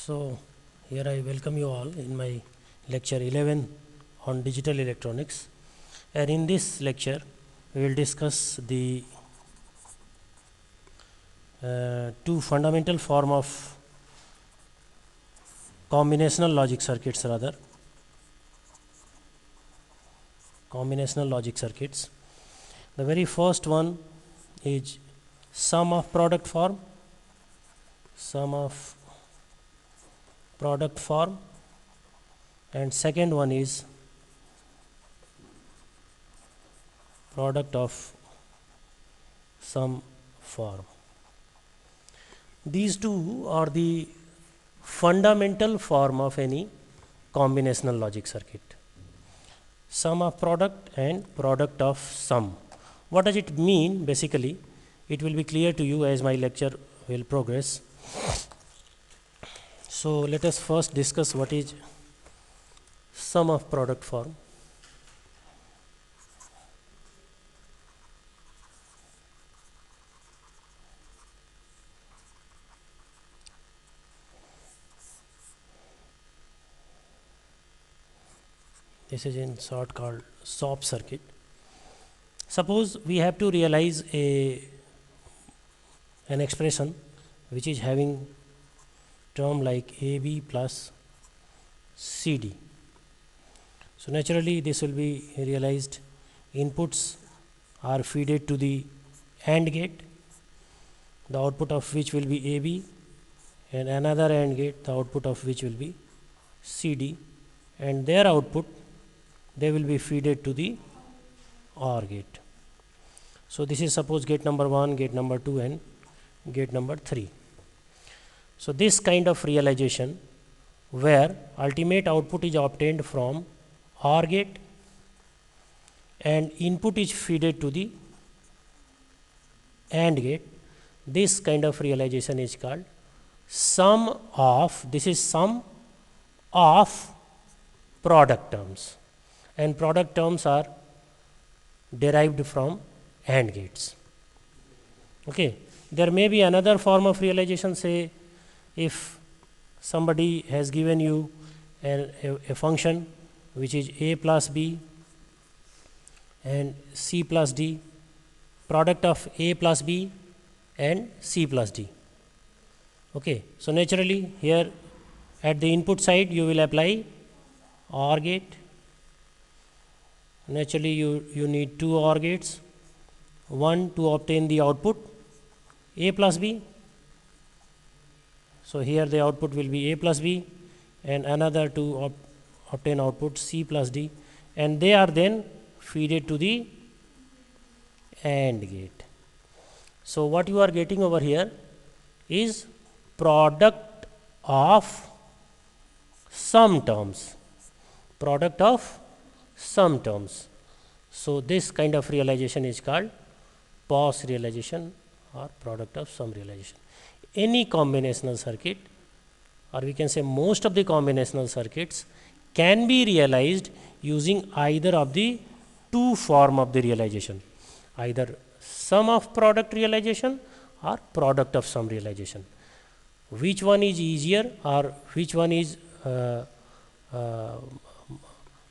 So, here I welcome you all in my lecture 11 on digital electronics, and in this lecture we will discuss the two fundamental form of combinational logic circuits, combinational logic circuits. The very first one is sum of product form, and second one is product of sum form. These two are the fundamental form of any combinational logic circuit. Sum of product and product of sum. What does it mean basically? It will be clear to you as my lecture will progress. So let us first discuss what is sum of product form. This is in short called SOP circuit. Suppose we have to realize an expression which is having term like AB plus CD. So naturally this will be realized. Inputs are fed to the AND gate, the output of which will be AB, and another AND gate, the output of which will be CD, and their output they will be fed to the OR gate. So this is suppose gate number 1, gate number 2 and gate number 3. So this kind of realization where ultimate output is obtained from OR gate and input is fed to the AND gate, this kind of realization is called sum of, this is sum of product terms, and product terms are derived from AND gates. Okay. There may be another form of realization, say if somebody has given you a function which is a plus b and c plus d, product of a plus b and c plus d. Okay. So naturally here at the input side you will apply OR gate. Naturally you need two OR gates, one to obtain the output a plus b. So here the output will be a plus b, and another to obtain output c plus d, and they are then fed to the AND gate. So what you are getting over here is product of sum terms, product of sum terms. So this kind of realization is called POS realization or product of sum realization. Any combinational circuit, or we can say most of the combinational circuits, can be realized using either of the two form of the realization, either sum of product realization or product of sum realization. Which one is easier or which one is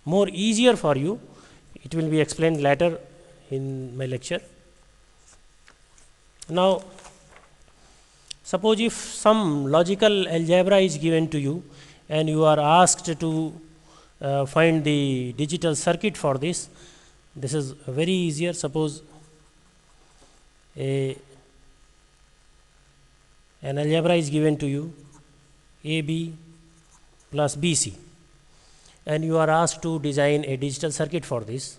more easier for you, it will be explained later in my lecture. Now suppose if some logical algebra is given to you and you are asked to find the digital circuit for this, this is very easier. Suppose an algebra is given to you, AB plus BC, and you are asked to design a digital circuit for this.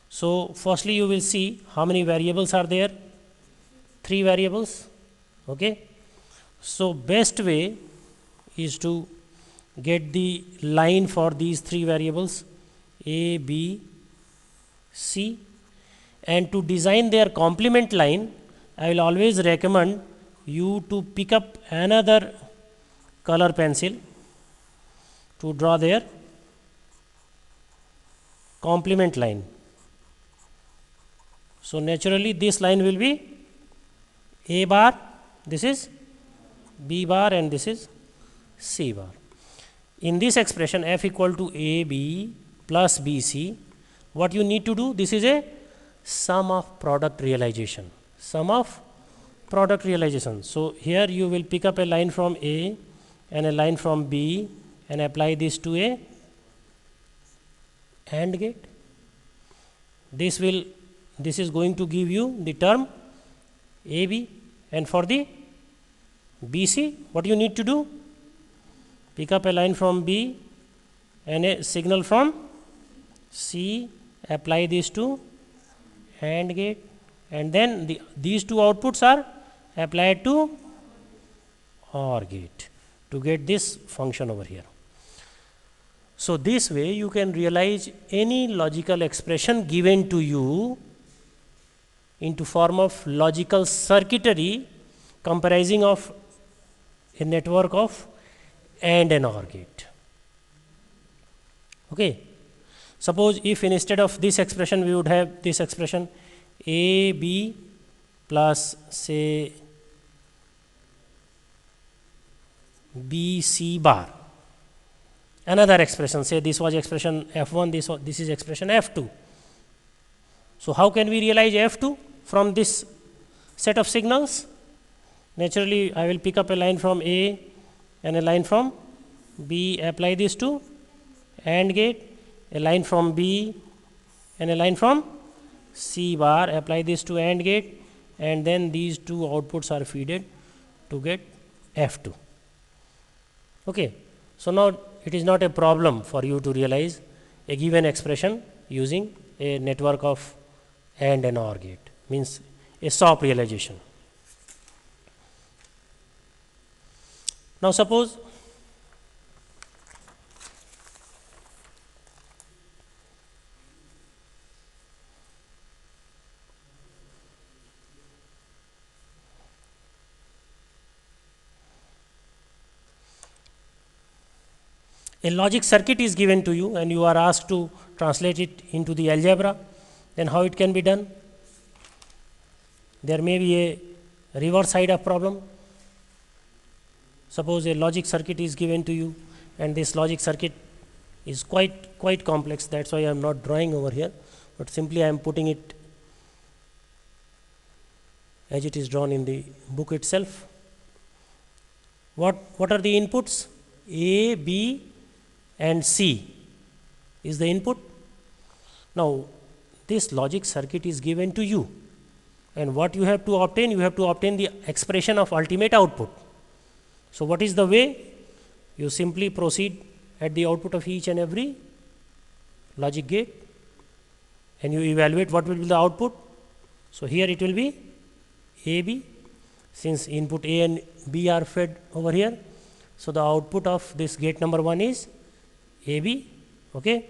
So firstly you will see how many variables are there. 3 variables. Okay. So best way is to get the line for these 3 variables A, B, C, and to design their complement line I will always recommend you to pick up another color pencil to draw their complement line. So naturally this line will be A bar, this is B bar, and this is C bar. In this expression f equal to AB plus BC, what you need to do, this is a sum of product realization. Sum of product realization. So here you will pick up a line from A and a line from B and apply this to a AND gate. This is going to give you the term AB, and for the BC, what you need to do? Pick up a line from B and a signal from C, apply this to AND gate, and then these two outputs are applied to OR gate to get this function over here. So this way you can realize any logical expression given to you into form of logical circuitry comprising of a network of AND and OR gate. Okay. Suppose if instead of this expression we would have this expression AB plus say BC bar. Another expression, say this was expression F1, this is expression F2. So how can we realize F2 from this set of signals? Naturally, I will pick up a line from A and a line from B, apply this to AND gate, a line from B and a line from C bar, apply this to AND gate, and then these two outputs are fed to get F2. Okay. So now it is not a problem for you to realize a given expression using a network of AND and OR gate, means a SOP realization. Now suppose a logic circuit is given to you and you are asked to translate it into the algebra, then how it can be done? There may be a reverse side of problem. Suppose a logic circuit is given to you and this logic circuit is quite complex, that's why I am not drawing over here, but simply I am putting it as it is drawn in the book itself. What are the inputs? A, B and C is the input. Now this logic circuit is given to you, and what you have to obtain? You have to obtain the expression of ultimate output. So what is the way? You simply proceed at the output of each and every logic gate and you evaluate what will be the output. So here it will be AB, since input A and B are fed over here. So the output of this gate number 1 is AB. Okay.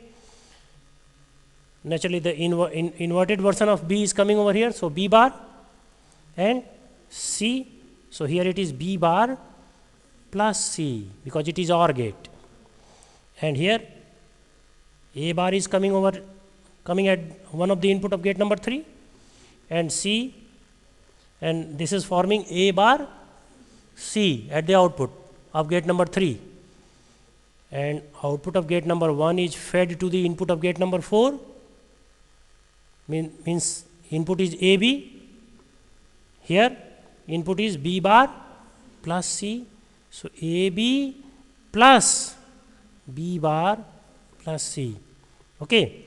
Naturally the inverted version of B is coming over here, so B bar and C. So here it is B bar plus C because it is OR gate, and here A bar is coming at one of the input of gate number 3 and C, and this is forming A bar C at the output of gate number 3, and output of gate number 1 is fed to the input of gate number 4, means input is AB, here input is B bar plus C. So AB plus B bar plus C. Okay.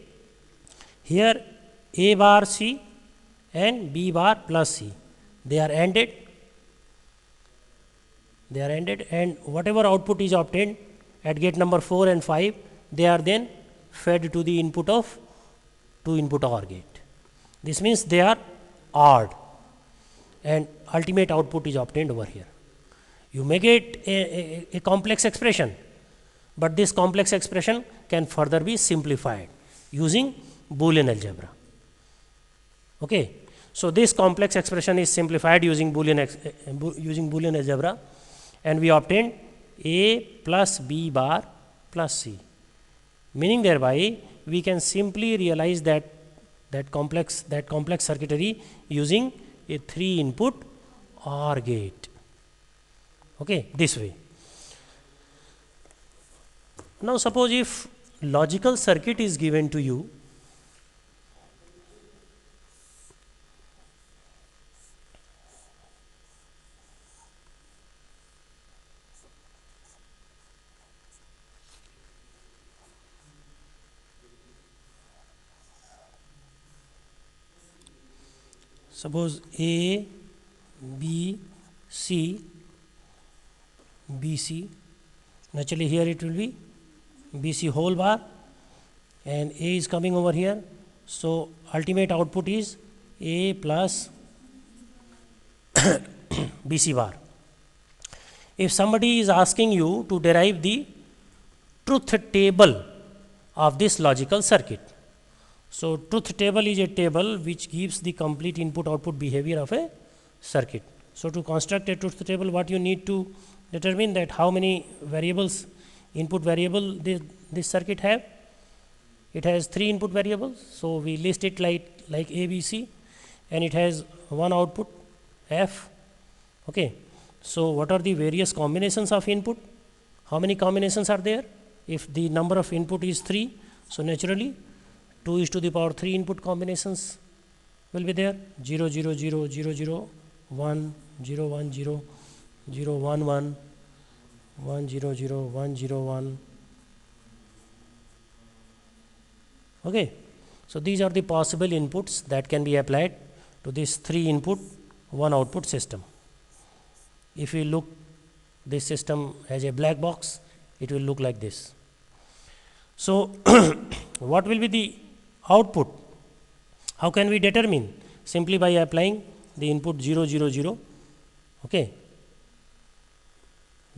Here A bar C and B bar plus C, they are ANDed. And whatever output is obtained at gate number 4 and 5, they are then fed to the input of 2 input OR gate. This means they are ORed and ultimate output is obtained over here. You may get a complex expression, but this complex expression can further be simplified using Boolean algebra. Okay. So this complex expression is simplified using Boolean algebra, and we obtained A plus B bar plus C, meaning thereby we can simply realize that complex circuitry using a 3 input OR gate. Okay, this way. Now suppose if logical circuit is given to you, suppose A, B, C, BC, naturally here it will be BC whole bar and A is coming over here, so ultimate output is A plus BC bar. If somebody is asking you to derive the truth table of this logical circuit, so truth table is a table which gives the complete input output behavior of a circuit. So to construct a truth table, what you need to determine that how many variables, input variable this circuit have. It has 3 input variables, so we list it like A, B, C, and it has one output F. Okay, so what are the various combinations of input? How many combinations are there? If the number of input is 3, so naturally 2 is to the power 3 input combinations will be there. 0 0 0 0 0 1 0 1 0 0 1 1 1 0 0 1 0 1. Okay, so these are the possible inputs that can be applied to this 3 input 1 output system. If we look this system as a black box, it will look like this. So what will be the output? How can we determine? Simply by applying the input 0 0 0. Okay,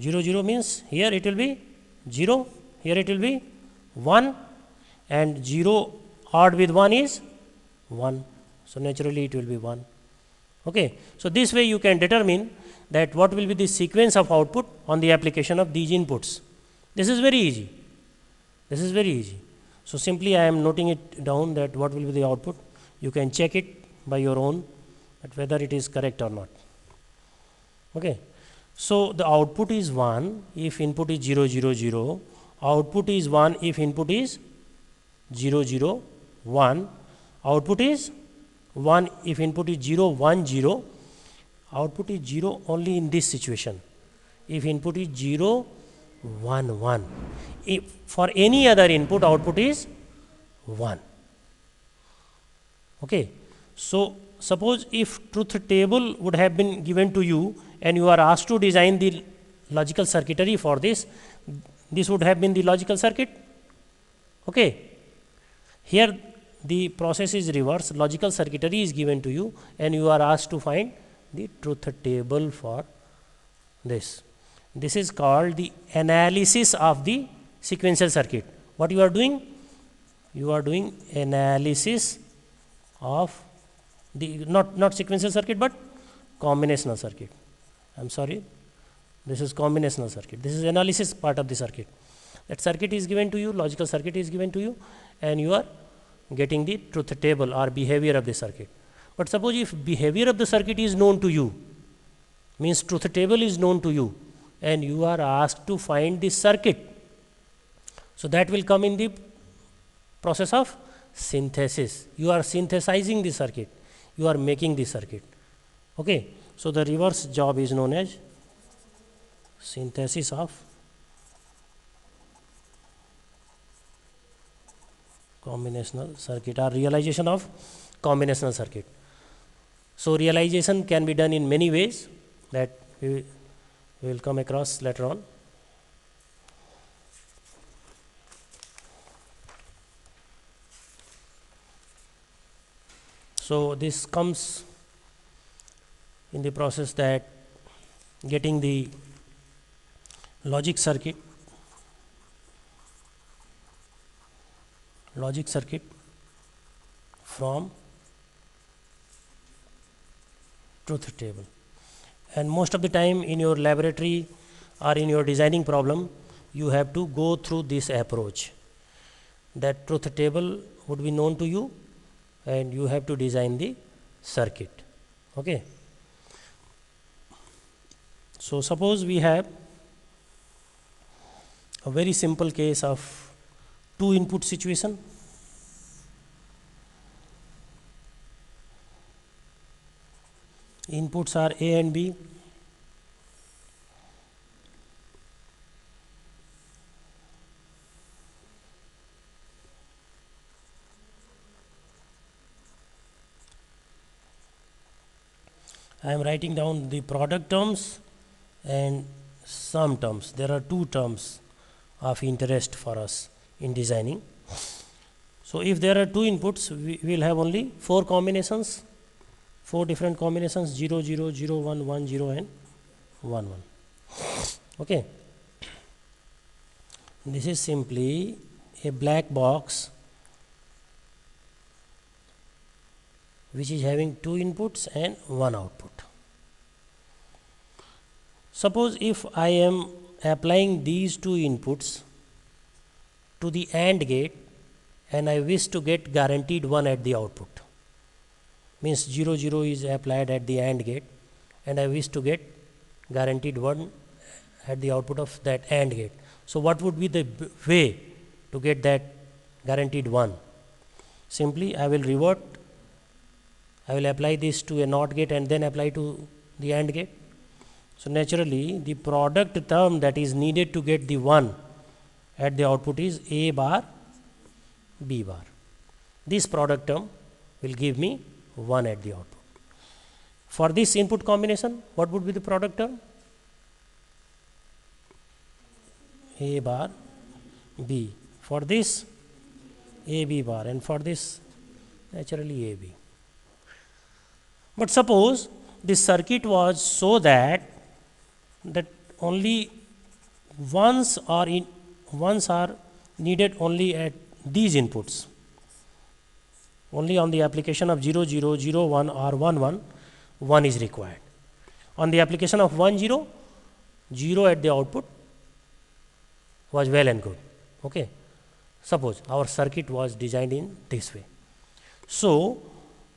0 0 means here it will be 0, here it will be 1, and 0 odd with 1 is 1, so naturally it will be 1. Okay, so this way you can determine that what will be the sequence of output on the application of these inputs. This is very easy. This is very easy. So simply I am noting it down that what will be the output. You can check it by your own that whether it is correct or not. Okay, so the output is 1 if input is 0 0 0. Output is 1 if input is 0 0 1. Output is 1 if input is 0 1 0. Output is 0 only in this situation if input is 0 1 1. If for any other input output is 1. Okay, so suppose if truth table would have been given to you and you are asked to design the logical circuitry for this, this would have been the logical circuit. Okay, here the process is reverse. Logical circuitry is given to you and you are asked to find the truth table for this. This is called the analysis of the sequential circuit. What you are doing? You are doing analysis of the not sequential circuit but combinational circuit. I am sorry, this is combinational circuit. This is analysis part of the circuit. That circuit is given to you, logical circuit is given to you, and you are getting the truth table or behavior of the circuit. But suppose if behavior of the circuit is known to you, means truth table is known to you, and you are asked to find the circuit. So that will come in the process of synthesis. You are synthesizing the circuit. You are making the circuit. Okay. So the reverse job is known as synthesis of combinational circuit or realization of combinational circuit. So realization can be done in many ways that we will come across later on. So this comes in the process that getting the logic circuit from truth table. And most of the time in your laboratory or in your designing problem, you have to go through this approach. That truth table would be known to you and you have to design the circuit. Okay. So suppose we have a very simple case of two input situation. Inputs are A and B. I am writing down the product terms and sum terms. There are two terms of interest for us in designing. So if there are two inputs, we will have only four combinations, four different combinations: 0 0 0 1 1 0 and 1 1. Okay, this is simply a black box which is having two inputs and one output. Suppose if I am applying these two inputs to the AND gate and I wish to get guaranteed 1 at the output, means 0 0 is applied at the AND gate and I wish to get guaranteed 1 at the output of that AND gate. So what would be the way to get that guaranteed 1? Simply I will revert, I will apply this to a NOT gate and then apply to the AND gate. So naturally the product term that is needed to get the 1 at the output is A bar B bar. This product term will give me 1 at the output. For this input combination, what would be the product term? A bar B. For this, A B bar, and for this, naturally A B. But suppose this circuit was so that only ones are needed only at these inputs. Only on the application of 0 0 0 1 or 1 1, 1 is required. On the application of 1 0, 0 at the output was well and good. Okay. Suppose our circuit was designed in this way. So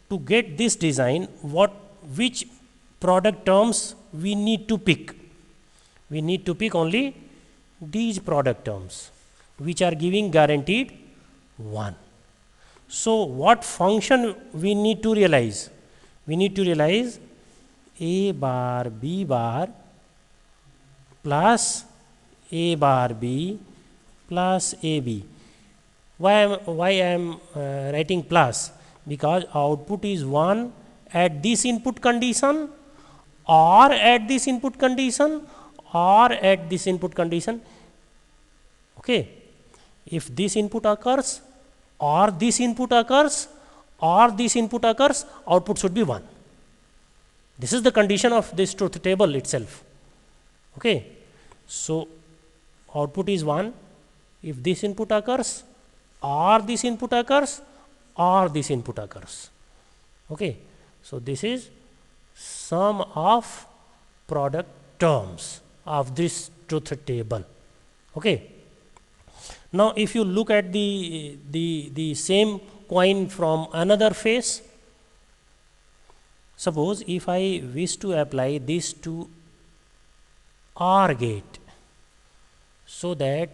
to get this design, which product terms we need to pick? We need to pick only these product terms which are giving guaranteed 1. So what function we need to realize? We need to realize A bar B bar plus A bar B plus AB. Why I am writing plus? Because output is 1 at this input condition or at this input condition or at this input condition. Okay. If this input occurs or this input occurs or this input occurs, output should be 1. This is the condition of this truth table itself. Okay. So output is 1 if this input occurs or this input occurs or this input occurs. Okay. So this is sum of product terms of this truth table. Okay. Now if you look at the same coin from another face, suppose if I wish to apply this to OR gate, so that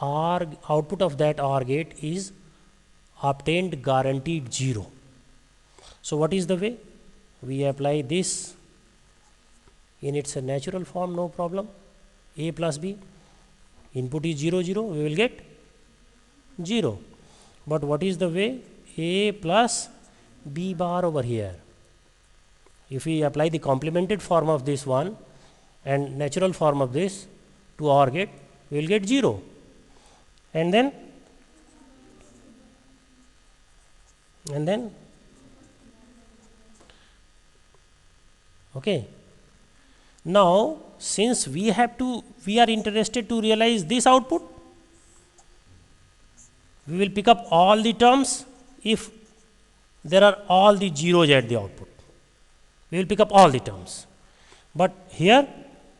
OR output of that OR gate is obtained guaranteed 0. So what is the way? We apply this in its natural form, no problem. A plus B, input is 0 0, we will get 0. But what is the way? A plus B bar over here. If we apply the complemented form of this one and natural form of this to OR gate, we will get 0. And then okay. Now since we are interested to realize this output, we will pick up all the terms if there are all the zeros at the output. We will pick up all the terms. But here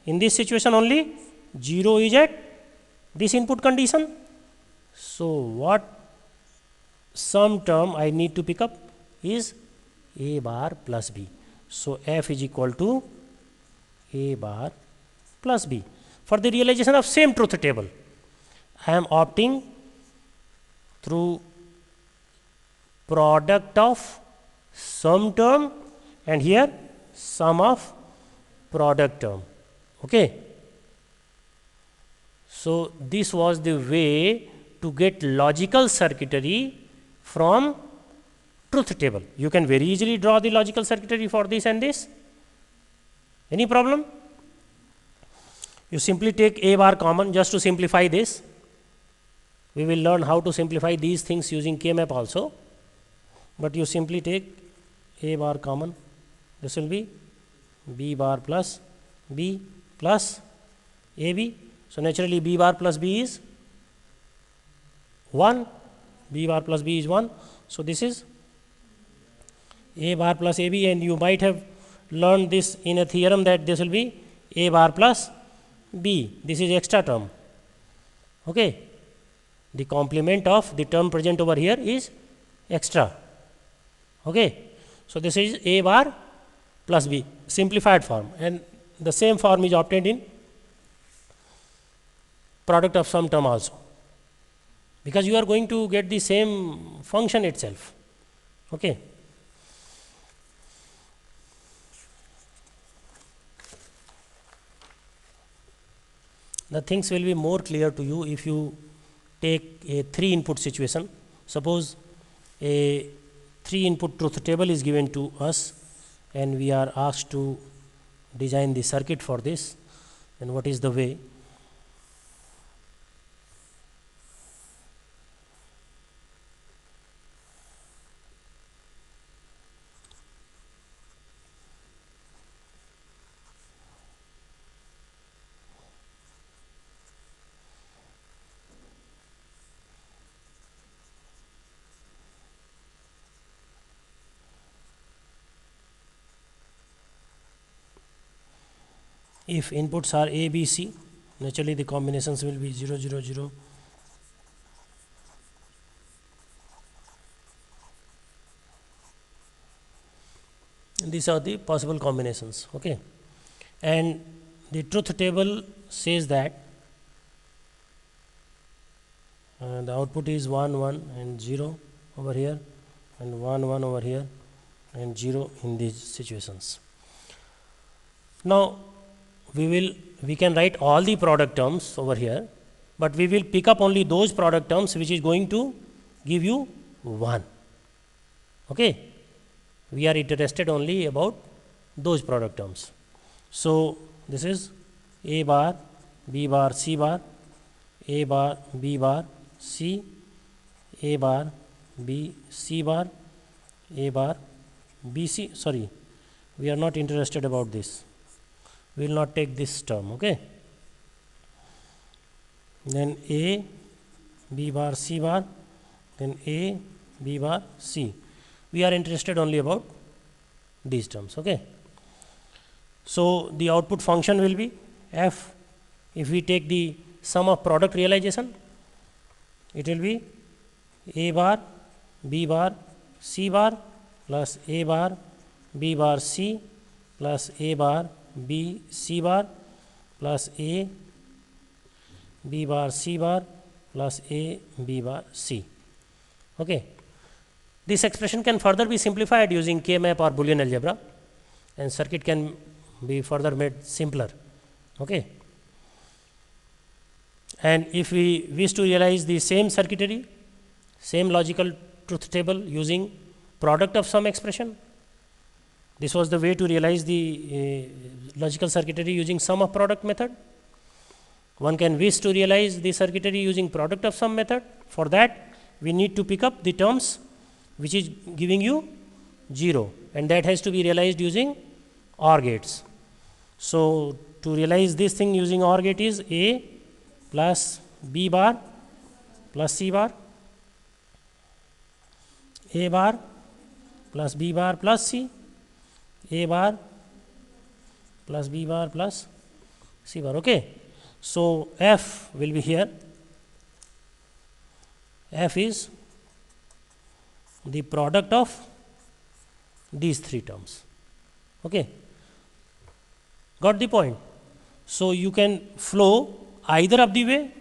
in this situation only 0 is at this input condition. So what sum term I need to pick up is A bar plus B. So F is equal to A bar plus B for the realization of same truth table. I am opting through product of sum term and here sum of product term. Okay. So this was the way to get logical circuitry from truth table. You can very easily draw the logical circuitry for this and this. Any problem? You simply take A bar common just to simplify this. We will learn how to simplify these things using K-map also. But you simply take A bar common. This will be B bar plus B plus AB. So naturally B bar plus B is 1. B bar plus B is 1. So this is A bar plus AB, and you might have learned this in a theorem that this will be A bar plus B. This is extra term. Okay. The complement of the term present over here is extra. Okay. So this is A bar plus B, simplified form, and the same form is obtained in product of sum term also, because you are going to get the same function itself. Okay. The things will be more clear to you if you take a 3 input situation. Suppose a 3 input truth table is given to us and we are asked to design the circuit for this. Then what is the way? If inputs are A, B, C, naturally the combinations will be 0, 0, 0. These are the possible combinations. Okay. And the truth table says that the output is 1, 1 and 0 over here, and 1, 1 over here, and 0 in these situations. Now we can write all the product terms over here, but we will pick up only those product terms which is going to give you 1. Okay. We are interested only about those product terms. So this is A bar, B bar, C bar, A bar, B bar, C, A bar, B, C bar, A bar, B, C. Sorry, we are not interested about this. We will not take this term. Okay. Then A, B bar, C bar, then A, B bar, C. We are interested only about these terms. Okay. So the output function will be F. If we take the sum of product realization, it will be A bar, B bar, C bar plus A bar, B bar, C plus A bar, B, C bar plus A, B bar, C bar plus A, B bar, C. Okay. This expression can further be simplified using K-map or Boolean algebra, and circuit can be further made simpler. Okay. And if we wish to realize the same circuitry, same logical truth table using product of sum expression, this was the way to realize the logical circuitry using sum of product method. One can wish to realize the circuitry using product of sum method. For that, we need to pick up the terms which is giving you 0, and that has to be realized using OR gates. So to realize this thing using OR gate is A plus B bar plus C bar, A bar plus B bar plus C, A bar plus B bar plus C bar. Okay. So F will be here. F is the product of these 3 terms. Okay. Got the point? So you can flow either of the way,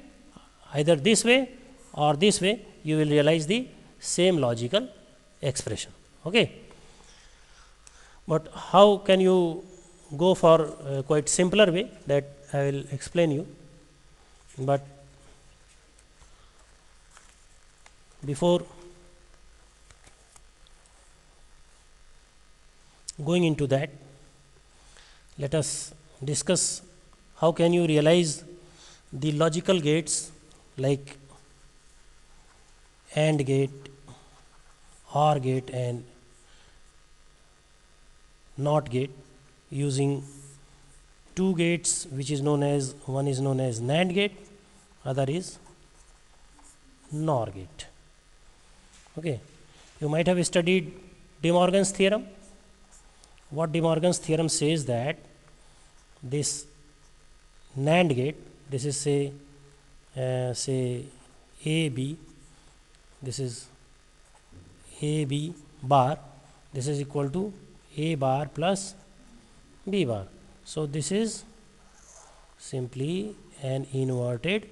either this way or this way, you will realize the same logical expression. Okay. But how can you go for a quite simpler way, that I will explain you. But before going into that, let us discuss how can you realize the logical gates like AND gate, OR gate and NOT gate using two gates, which is known as, one is known as NAND gate, other is NOR gate. Okay. You might have studied De Morgan's theorem. What De Morgan's theorem says that this NAND gate, this is say AB, this is AB bar, this is equal to A bar plus B bar. So this is simply an inverted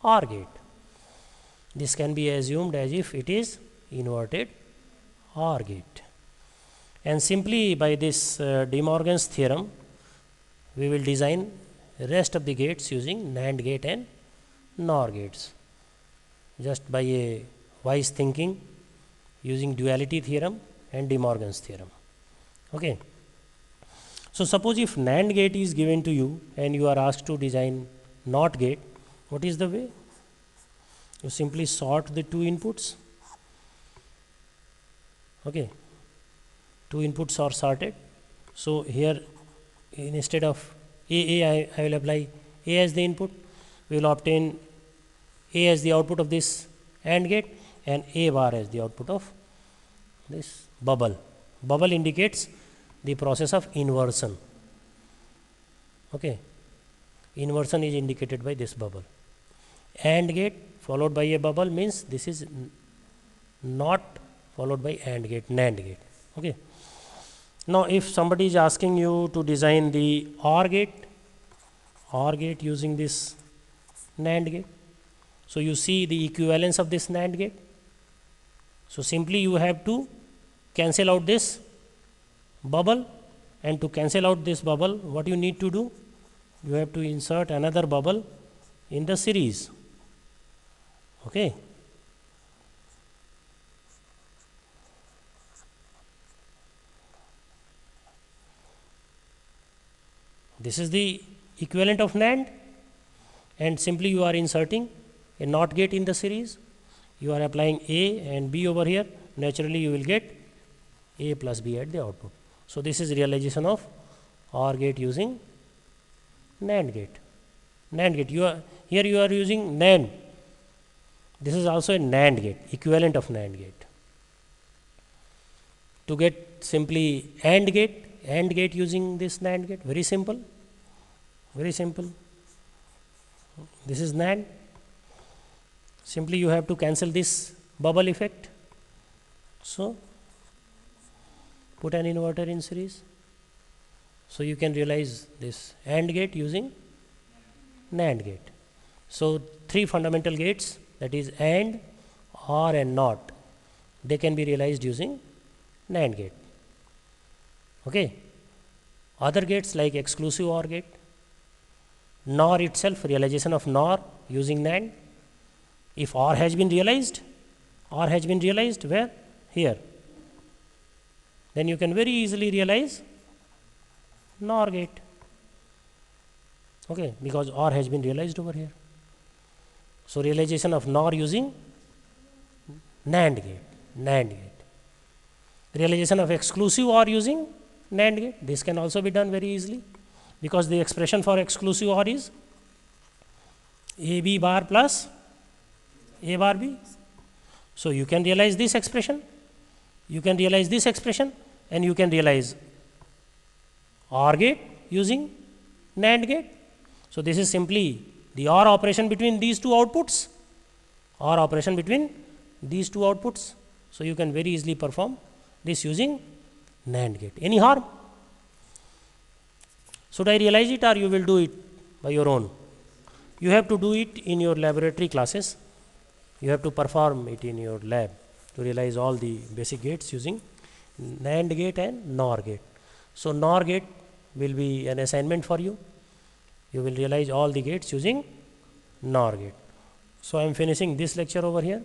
OR gate. This can be assumed as if it is inverted OR gate. And simply by this De Morgan's theorem, we will design rest of the gates using NAND gate and NOR gates, just by a wise thinking using duality theorem and De Morgan's theorem. Okay. So suppose if NAND gate is given to you and you are asked to design NOT gate, what is the way? You simply sort the two inputs. Okay. Two inputs are sorted. So here instead of I will apply A as the input. We will obtain A as the output of this AND gate and A bar as the output of this bubble. Bubble indicates the process of inversion. Okay. Inversion is indicated by this bubble. AND gate followed by a bubble means this is NOT followed by AND gate, NAND gate. Okay. Now if somebody is asking you to design the OR gate using this NAND gate, so you see the equivalence of this NAND gate. So simply you have to cancel out this bubble, and to cancel out this bubble, what you need to do? You have to insert another bubble in the series. Okay. This is the equivalent of NAND, and simply you are inserting a NOT gate in the series. You are applying A and B over here. Naturally, you will get A plus B at the output. So this is realization of OR gate using NAND gate. NAND gate. Here you are using NAND. This is also a NAND gate, equivalent of NAND gate. To get simply AND gate using this NAND gate, very simple. Very simple. This is NAND. Simply you have to cancel this bubble effect. So put an inverter in series. So you can realize this AND gate using NAND gate. So three fundamental gates, that is AND, OR and NOT, they can be realized using NAND gate. Okay. Other gates like exclusive OR gate, NOR itself, realization of NOR using NAND. If OR has been realized where? Here. Then you can very easily realize NOR gate. Okay, because OR has been realized over here. So realization of NOR using NAND gate. Realization of exclusive OR using NAND gate. This can also be done very easily, because the expression for exclusive OR is AB bar plus A bar B. So you can realize this expression, and you can realize OR gate using NAND gate. So this is simply the OR operation between these two outputs. So you can very easily perform this using NAND gate. Any harm? Should I realize it, or you will do it by your own? You have to do it in your laboratory classes. You have to perform it in your lab to realize all the basic gates using NAND gate and NOR gate. So NOR gate will be an assignment for you. You will realize all the gates using NOR gate. So I am finishing this lecture over here.